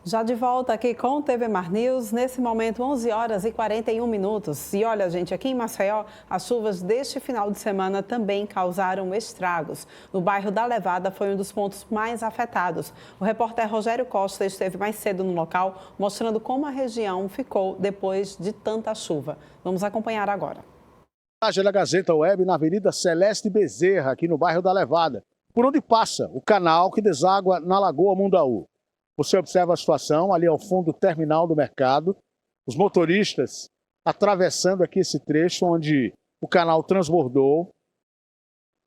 Já de volta aqui com o TV Mar News, nesse momento 11 horas e 41 minutos. E olha, gente, aqui em Maceió, as chuvas deste final de semana também causaram estragos. No bairro da Levada foi um dos pontos mais afetados. O repórter Rogério Costa esteve mais cedo no local, mostrando como a região ficou depois de tanta chuva. Vamos acompanhar agora. A da Gazeta Web na Avenida Celeste Bezerra, aqui no bairro da Levada, por onde passa o canal que deságua na Lagoa Mundaú. Você observa a situação ali ao fundo do terminal do mercado, os motoristas atravessando aqui esse trecho onde o canal transbordou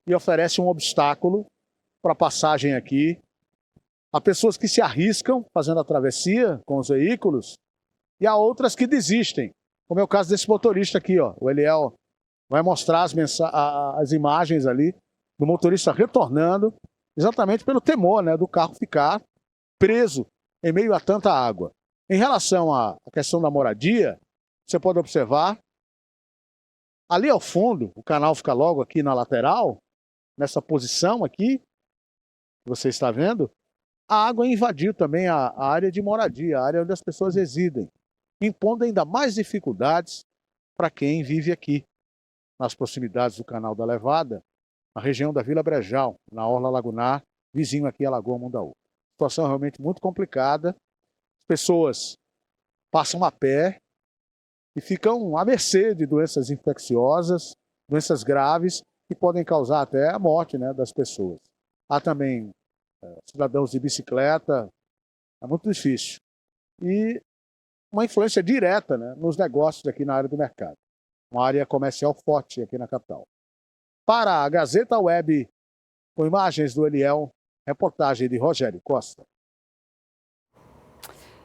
e oferece um obstáculo para a passagem aqui. Há pessoas que se arriscam fazendo a travessia com os veículos e há outras que desistem, como é o caso desse motorista aqui, ó. O Eliel vai mostrar as imagens ali do motorista retornando, exatamente pelo temor, né, do carro ficar preso em meio a tanta água. Em relação à questão da moradia, você pode observar, ali ao fundo, o canal fica logo aqui na lateral, nessa posição aqui, que você está vendo, a água invadiu também a área de moradia, a área onde as pessoas residem, impondo ainda mais dificuldades para quem vive aqui, nas proximidades do canal da Levada, na região da Vila Brejal, na Orla Lagunar, vizinho aqui à Lagoa Mundaú. Situação realmente muito complicada. As pessoas passam a pé e ficam à mercê de doenças infecciosas, doenças graves que podem causar até a morte, né, das pessoas. Há também cidadãos de bicicleta, é muito difícil. E uma influência direta, né, nos negócios aqui na área do mercado. Uma área comercial forte aqui na capital. Para a Gazeta Web, com imagens do Eliel, reportagem de Rogério Costa.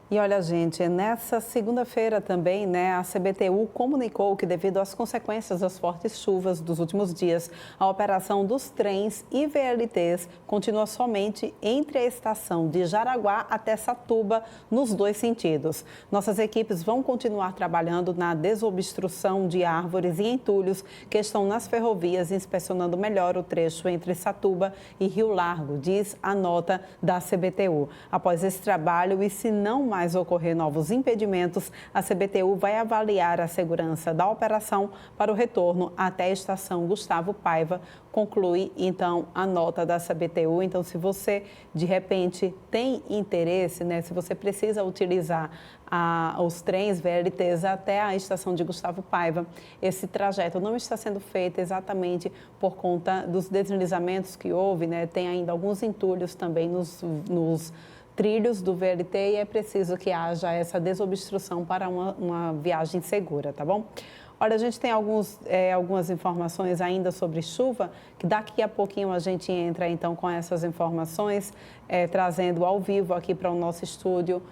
E olha, gente, nessa segunda-feira também, né, a CBTU comunicou que devido às consequências das fortes chuvas dos últimos dias, a operação dos trens e VLTs continua somente entre a estação de Jaraguá até Satuba, nos dois sentidos. Nossas equipes vão continuar trabalhando na desobstrução de árvores e entulhos que estão nas ferrovias, inspecionando melhor o trecho entre Satuba e Rio Largo, diz a nota da CBTU. Após esse trabalho, e se não mais ocorrer novos impedimentos, a CBTU vai avaliar a segurança da operação para o retorno até a estação Gustavo Paiva. Conclui, então, a nota da CBTU. Então, se você, de repente, tem interesse, né, se você precisa utilizar os trens VLTs até a estação de Gustavo Paiva, esse trajeto não está sendo feito exatamente por conta dos deslizamentos que houve, né? Tem ainda alguns entulhos também nos trilhos do VLT e é preciso que haja essa desobstrução para uma viagem segura, tá bom? Olha, a gente tem algumas informações ainda sobre chuva, que daqui a pouquinho a gente entra então com essas informações, trazendo ao vivo aqui para o nosso estúdio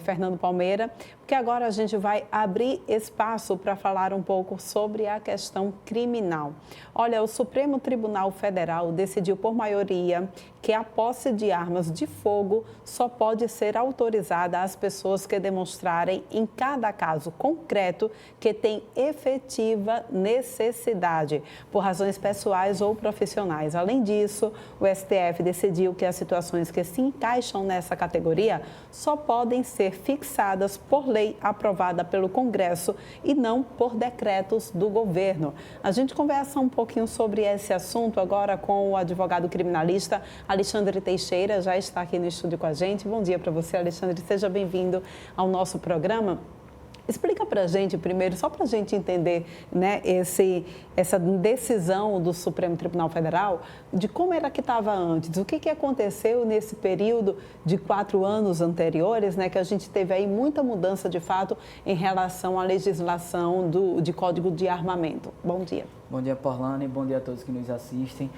Fernando Palmeira, porque agora a gente vai abrir espaço para falar um pouco sobre a questão criminal. Olha, o Supremo Tribunal Federal decidiu por maioria que a posse de armas de fogo só pode ser autorizada às pessoas que demonstrarem em cada caso concreto que tem efetiva necessidade, por razões pessoais ou profissionais. Além disso, o STF decidiu que as situações que se encaixam nessa categoria só podem ser fixadas por lei aprovada pelo Congresso e não por decretos do governo. A gente conversa um pouquinho sobre esse assunto agora com o advogado criminalista Alexandre Teixeira, já está aqui no estúdio com a gente. Bom dia para você, Alexandre, seja bem-vindo ao nosso programa. Explica para a gente primeiro, só para a gente entender, né, essa decisão do Supremo Tribunal Federal, de como era que estava antes, o que aconteceu nesse período de 4 anos anteriores, né, que a gente teve aí muita mudança de fato em relação à legislação de Código de Armamento. Bom dia. Bom dia, Porlane, bom dia a todos que nos assistem.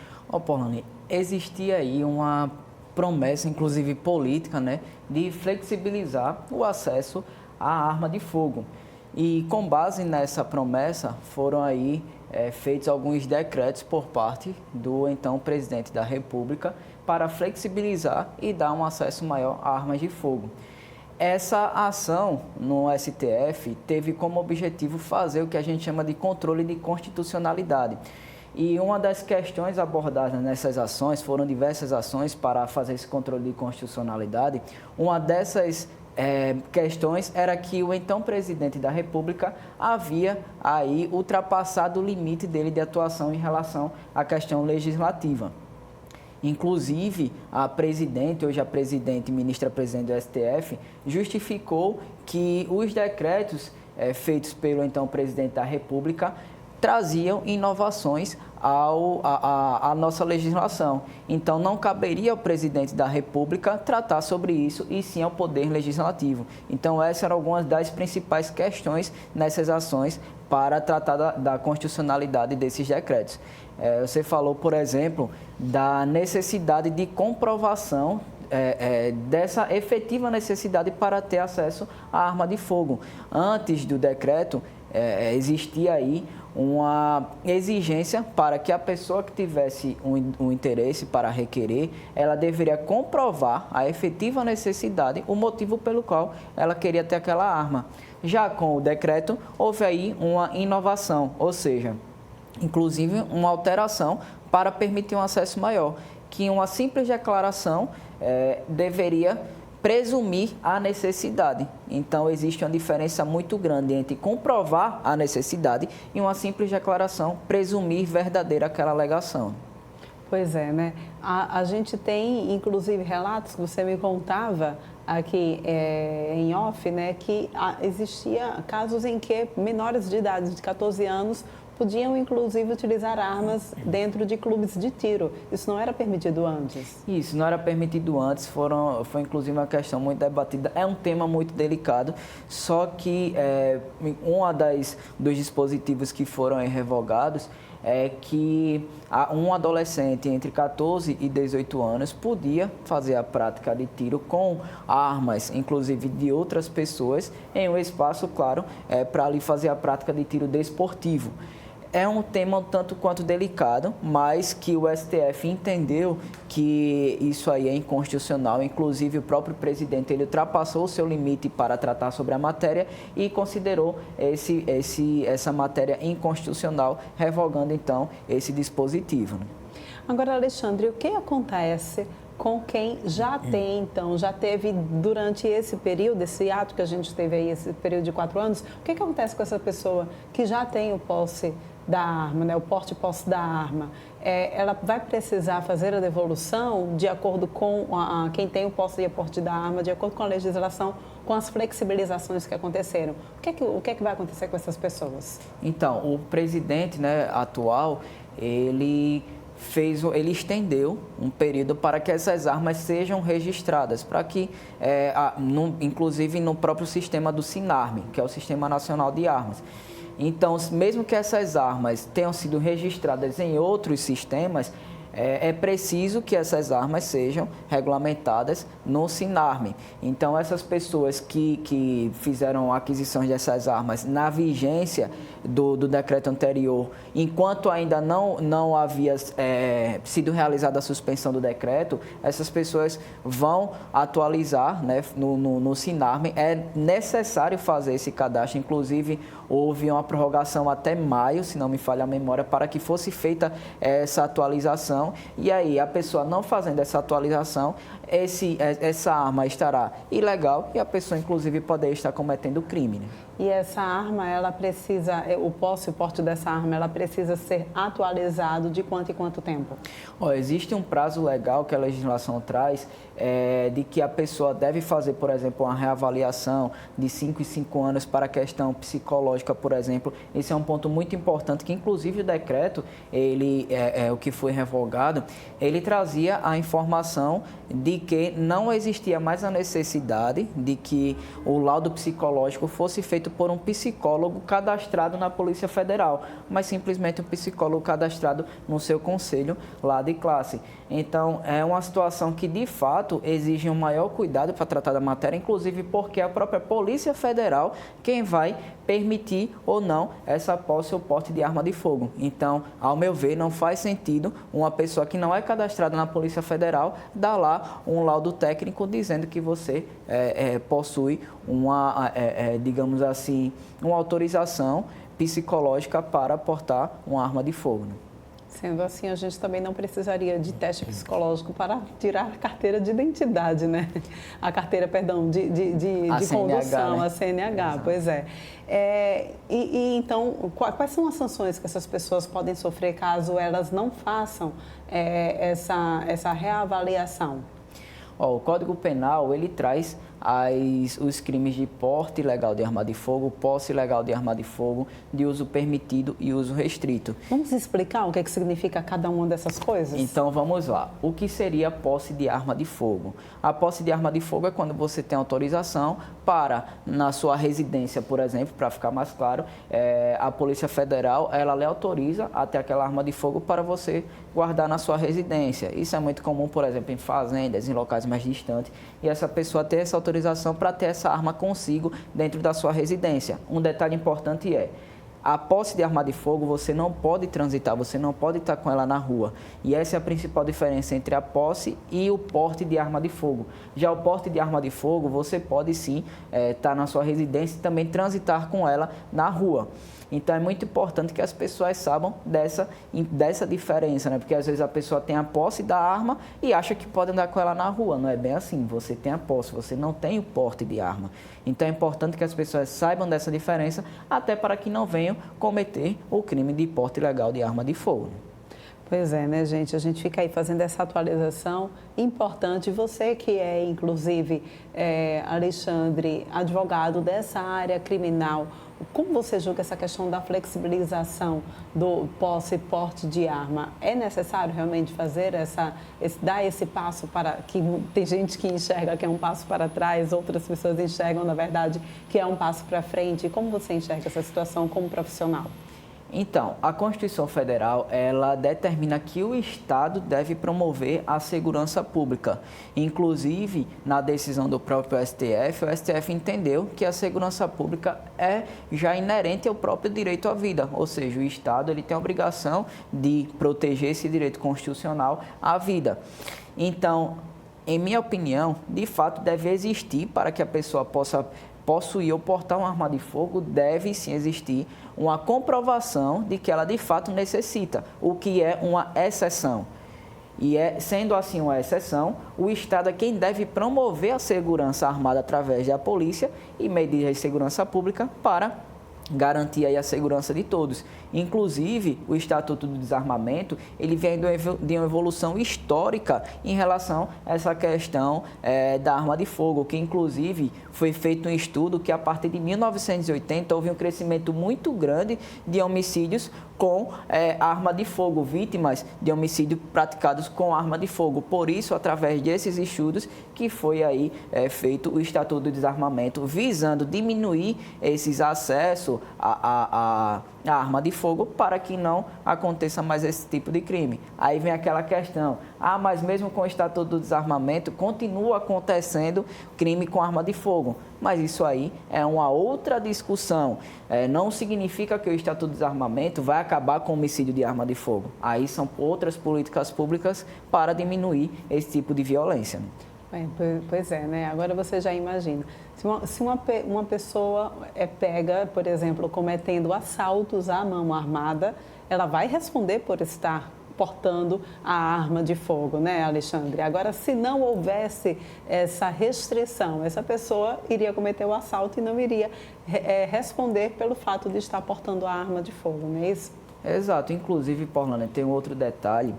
Porlane, existia aí uma promessa, inclusive política, né, de flexibilizar o acesso a arma de fogo. E com base nessa promessa foram aí feitos alguns decretos por parte do então presidente da República para flexibilizar e dar um acesso maior a armas de fogo. Essa ação no STF teve como objetivo fazer o que a gente chama de controle de constitucionalidade. E uma das questões abordadas nessas ações, foram diversas ações para fazer esse controle de constitucionalidade, uma dessas questões era que o então presidente da República havia aí ultrapassado o limite dele de atuação em relação à questão legislativa. Inclusive, a presidente, hoje a presidente, ministra-presidente do STF, justificou que os decretos feitos pelo então presidente da República traziam inovações à nossa legislação. Então, não caberia ao presidente da República tratar sobre isso, e sim ao Poder Legislativo. Então, essas eram algumas das principais questões nessas ações para tratar da constitucionalidade desses decretos. Você falou, por exemplo, da necessidade de comprovação dessa efetiva necessidade para ter acesso à arma de fogo. Antes do decreto, existia aí uma exigência para que a pessoa que tivesse um interesse para requerer, ela deveria comprovar a efetiva necessidade, o motivo pelo qual ela queria ter aquela arma. Já com o decreto, houve aí uma inovação, ou seja, inclusive uma alteração para permitir um acesso maior, que uma simples declaração deveria presumir a necessidade. Então, existe uma diferença muito grande entre comprovar a necessidade e uma simples declaração presumir verdadeira aquela alegação. Pois é, né? A gente tem, inclusive, relatos que você me contava aqui em off, né? Que existia casos em que menores de idade, de 14 anos, podiam, inclusive, utilizar armas dentro de clubes de tiro. Isso não era permitido antes? Isso, não era permitido antes. Foi, inclusive, uma questão muito debatida. É um tema muito delicado, só que dos dispositivos que foram revogados é que um adolescente entre 14 e 18 anos podia fazer a prática de tiro com armas, inclusive de outras pessoas, em um espaço, claro, para ali fazer a prática de tiro desportivo. É um tema um tanto quanto delicado, mas que o STF entendeu que isso aí é inconstitucional. Inclusive, o próprio presidente ele ultrapassou o seu limite para tratar sobre a matéria e considerou essa matéria inconstitucional, revogando, então, esse dispositivo. Agora, Alexandre, o que acontece com quem já tem, então, já teve durante esse período, esse ato que a gente teve aí, esse período de 4 anos, o que acontece com essa pessoa que já tem o posse da arma, né, o porte e posse da arma? Ela vai precisar fazer a devolução de acordo com quem tem o posse e o porte da arma, de acordo com a legislação, com as flexibilizações que aconteceram. O que é que vai acontecer com essas pessoas? Então, o presidente, né, atual, ele estendeu um período para que essas armas sejam registradas, para que, inclusive no próprio sistema do SINARME, que é o Sistema Nacional de Armas. Então, mesmo que essas armas tenham sido registradas em outros sistemas, é preciso que essas armas sejam regulamentadas no SINARME. Então, essas pessoas que fizeram aquisições dessas armas na vigência do decreto anterior, enquanto ainda não havia sido realizada a suspensão do decreto, essas pessoas vão atualizar, né, no SINARME. É necessário fazer esse cadastro, inclusive houve uma prorrogação até maio, se não me falha a memória, para que fosse feita essa atualização. E aí, a pessoa não fazendo essa atualização, essa arma estará ilegal e a pessoa, inclusive, poderia estar cometendo crime, né? E essa arma, ela precisa, o posse e o porte dessa arma, ela precisa ser atualizado de quanto em quanto tempo? Existe um prazo legal que a legislação traz, de que a pessoa deve fazer, por exemplo, uma reavaliação de 5 em 5 anos para a questão psicológica, por exemplo. Esse é um ponto muito importante, que inclusive o decreto, o que foi revogado, ele trazia a informação de que não existia mais a necessidade de que o laudo psicológico fosse feito por um psicólogo cadastrado na Polícia Federal, mas simplesmente um psicólogo cadastrado no seu conselho lá de classe. Então, é uma situação que, de fato, exige um maior cuidado para tratar da matéria, inclusive porque é a própria Polícia Federal quem vai permitir ou não essa posse ou porte de arma de fogo. Então, ao meu ver, não faz sentido uma pessoa que não é cadastrada na Polícia Federal dar lá um laudo técnico dizendo que você possui digamos assim, uma autorização psicológica para portar uma arma de fogo, né? Sendo assim, a gente também não precisaria de teste psicológico para tirar a carteira de identidade, né? A carteira, perdão, de condução, né? a CNH, exato. Pois é. Então, quais são as sanções que essas pessoas podem sofrer caso elas não façam essa reavaliação? O Código Penal, ele traz os crimes de porte ilegal de arma de fogo, posse ilegal de arma de fogo, de uso permitido e uso restrito. Vamos explicar o que significa cada uma dessas coisas? Então, vamos lá. O que seria posse de arma de fogo? A posse de arma de fogo é quando você tem autorização para, na sua residência, por exemplo, para ficar mais claro, a Polícia Federal, ela lhe autoriza a ter aquela arma de fogo para você guardar na sua residência. Isso é muito comum, por exemplo, em fazendas, em locais mais distantes, e essa pessoa ter essa autorização para ter essa arma consigo dentro da sua residência. Um detalhe importante é, a posse de arma de fogo você não pode transitar, você não pode estar com ela na rua. E essa é a principal diferença entre a posse e o porte de arma de fogo. Já o porte de arma de fogo, você pode sim estar na sua residência e também transitar com ela na rua. Então é muito importante que as pessoas saibam dessa diferença, né? Porque às vezes a pessoa tem a posse da arma e acha que pode andar com ela na rua. Não é bem assim, você tem a posse, você não tem o porte de arma. Então é importante que as pessoas saibam dessa diferença, até para que não venham cometer o crime de porte ilegal de arma de fogo. Pois é, né, gente? A gente fica aí fazendo essa atualização importante. Você que é, inclusive, Alexandre, advogado dessa área criminal, como você julga essa questão da flexibilização do posse e porte de arma? É necessário realmente fazer dar esse passo para que tem gente que enxerga que é um passo para trás, outras pessoas enxergam, na verdade, que é um passo para frente. Como você enxerga essa situação como profissional? Então, a Constituição Federal, ela determina que o Estado deve promover a segurança pública. Inclusive, na decisão do próprio STF, o STF entendeu que a segurança pública é já inerente ao próprio direito à vida. Ou seja, o Estado ele tem a obrigação de proteger esse direito constitucional à vida. Então, em minha opinião, de fato, deve existir para que a pessoa possa possuir ou portar uma arma de fogo, deve sim existir uma comprovação de que ela de fato necessita, o que é uma exceção. E sendo assim uma exceção, o Estado é quem deve promover a segurança armada através da polícia e medidas de segurança pública para garantir aí a segurança de todos. Inclusive, o Estatuto do Desarmamento, ele vem de uma evolução histórica em relação a essa questão da arma de fogo, que inclusive foi feito um estudo que a partir de 1980 houve um crescimento muito grande de homicídios com arma de fogo, vítimas de homicídio praticados com arma de fogo. Por isso, através desses estudos, que foi aí feito o Estatuto do Desarmamento, visando diminuir esses acessos à arma de fogo para que não aconteça mais esse tipo de crime. Aí vem aquela questão, mas mesmo com o Estatuto do Desarmamento, continua acontecendo crime com arma de fogo. Mas isso aí é uma outra discussão. Não significa que o Estatuto do Desarmamento vai acabar com o homicídio de arma de fogo. Aí são outras políticas públicas para diminuir esse tipo de violência. Pois é, né? Agora você já imagina. Se uma pessoa é pega, por exemplo, cometendo assaltos à mão armada, ela vai responder por estar portando a arma de fogo, né, Alexandre? Agora, se não houvesse essa restrição, essa pessoa iria cometer o assalto e não iria responder pelo fato de estar portando a arma de fogo, não é isso? Exato, inclusive, Paulana, tem um outro detalhe,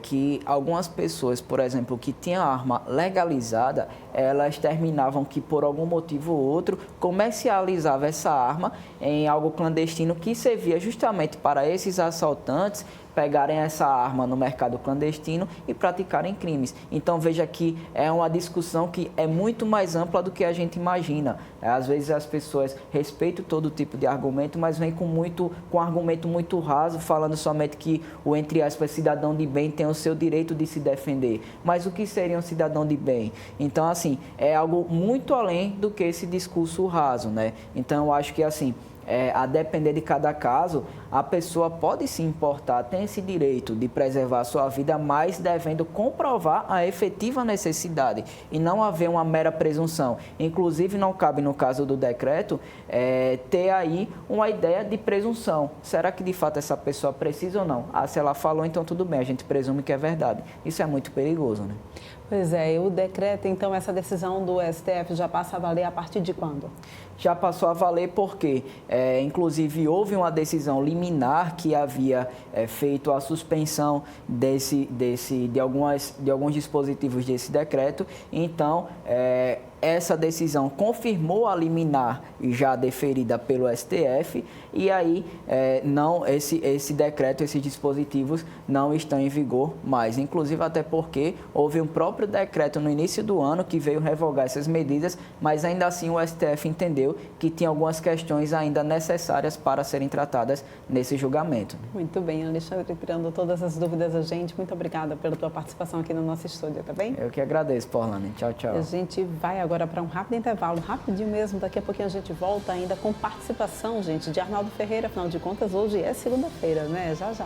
que algumas pessoas, por exemplo, que tinham a arma legalizada, elas terminavam que por algum motivo ou outro comercializavam essa arma em algo clandestino que servia justamente para esses assaltantes pegarem essa arma no mercado clandestino e praticarem crimes. Então veja que é uma discussão que é muito mais ampla do que a gente imagina. Às vezes as pessoas respeitam todo tipo de argumento, mas vêm com um argumento muito raso, falando somente que o, entre aspas, cidadão de bem tem o seu direito de se defender. Mas o que seria um cidadão de bem? Então, assim, é algo muito além do que esse discurso raso, né? Então, eu acho que, assim, a depender de cada caso, a pessoa pode se importar, tem esse direito de preservar a sua vida, mas devendo comprovar a efetiva necessidade e não haver uma mera presunção. Inclusive, não cabe, no caso do decreto, ter aí uma ideia de presunção. Será que de fato essa pessoa precisa ou não? Se ela falou, então tudo bem, a gente presume que é verdade. Isso é muito perigoso, né? Pois é, e o decreto, então, essa decisão do STF já passa a valer a partir de quando? Já passou a valer porque, inclusive, houve uma decisão liminar que havia feito a suspensão de alguns dispositivos desse decreto. Então, essa decisão confirmou a liminar já deferida pelo STF e aí esse decreto, esses dispositivos não estão em vigor mais. Inclusive até porque houve um próprio decreto no início do ano que veio revogar essas medidas, mas ainda assim o STF entendeu que tinha algumas questões ainda necessárias para serem tratadas nesse julgamento. Muito bem, Alexandre, tirando todas as dúvidas a gente, muito obrigada pela tua participação aqui no nosso estúdio, tá bem? Eu que agradeço, Paulane. Tchau, tchau. A gente vai agora para um rápido intervalo, rapidinho mesmo, daqui a pouquinho a gente volta ainda com participação, gente, de Arnaldo Ferreira, afinal de contas, hoje é segunda-feira, né? Já, já.